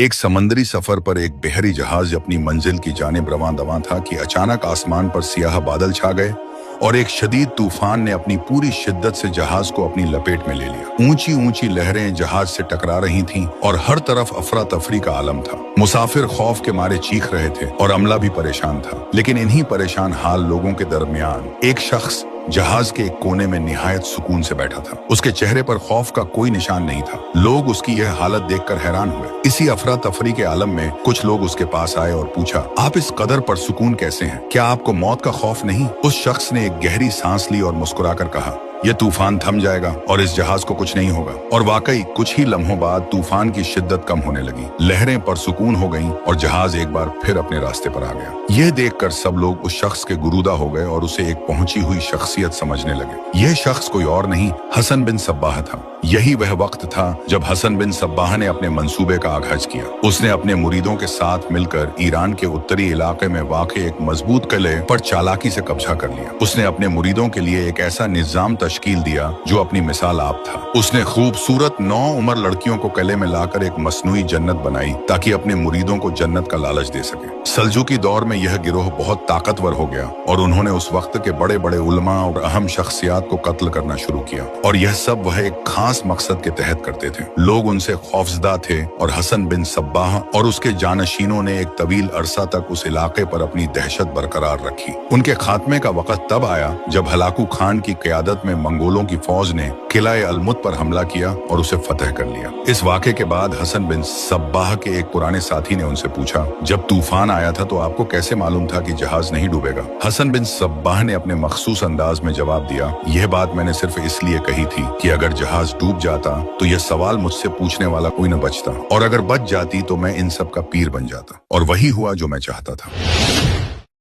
एक समंदरी सफर पर एक बहरी जहाज अपनी मंजिल की जानिब रवां दवां था कि अचानक आसमान पर सियाह बादल छा गए और एक शदीद तूफान ने अपनी पूरी शिद्दत से जहाज को अपनी लपेट में ले लिया। ऊंची ऊंची लहरें जहाज से टकरा रही थीं और हर तरफ अफरा तफरी का आलम था। मुसाफिर खौफ के मारे चीख रहे थे और अमला भी परेशान था। लेकिन इन्हीं परेशान हाल लोगों के दरमियान एक शख्स जहाज के एक कोने में निहायत सुकून से बैठा था। उसके चेहरे पर खौफ का कोई निशान नहीं था। लोग उसकी यह हालत देखकर हैरान हुए। इसी अफरा तफरी के आलम में कुछ लोग उसके पास आए और पूछा, आप इस कदर पर सुकून कैसे हैं? क्या आपको मौत का खौफ नहीं? उस शख्स ने एक गहरी सांस ली और मुस्कुराकर कहा, यह तूफान थम जाएगा और इस जहाज को कुछ नहीं होगा। और वाकई कुछ ही लम्हों बाद तूफान की शिद्दत कम होने लगी, लहरें परसुकून हो गईं और जहाज एक बार फिर अपने रास्ते पर आ गया। यह देखकर सब लोग उस शख्स के गुरूदा हो गए और उसे एक पहुंची हुई शख्सियत समझने लगे। यह शख्स कोई और नहीं, हसन बिन सब्बाह था। यही वह वक्त था जब हसन बिन सब्बाह ने अपने मंसूबे का आगाज किया। उसने अपने मुरीदों के साथ मिलकर ईरान के उत्तरी इलाके में वाक़े एक मजबूत किले पर चालाकी से कब्जा कर लिया। उसने अपने मुरीदों के लिए एक ऐसा निजाम तश्कील दिया जो अपनी मिसाल आप था। उसने खूबसूरत 9 उम्र लड़कियों को किले में लाकर एक मसनूई जन्नत बनाई ताकि अपने मुरीदों को जन्नत का लालच दे सके। सल्जूकी दौर में यह गिरोह बहुत ताकतवर हो गया और उन्होंने उस वक्त के बड़े बड़े उलमा और अहम शख्सियात को कत्ल करना शुरू किया। और यह सब वह एक खास मकसद के तहत करते थे। लोग उनसे खौफजदा थे और हसन बिन सब्बाह और उसके जानशीनों ने एक तवील अरसा तक उस इलाके पर अपनी दहशत बरकरार रखी। उनके खात्मे का वक्त तब आया जब हलाकू खान की क़यादत में मंगोलों की फौज ने किला अलमुत पर हमला किया और उसे फतह कर लिया। इस वाक़े के बाद हसन बिन सब्बाह के एक पुराने साथी ने उनसे पूछा, जब तूफान आया था तो आपको कैसे मालूम था कि जहाज नहीं डूबेगा? हसन बिन सब्बाह ने अपने मखसूस अंदाज में जवाब दिया, यह बात मैंने सिर्फ इसलिए कही थी कि अगर जहाज डूब जाता तो यह सवाल मुझसे पूछने वाला कोई न बचता, और अगर बच जाती तो मैं इन सब का पीर बन जाता। और वही हुआ जो मैं चाहता था।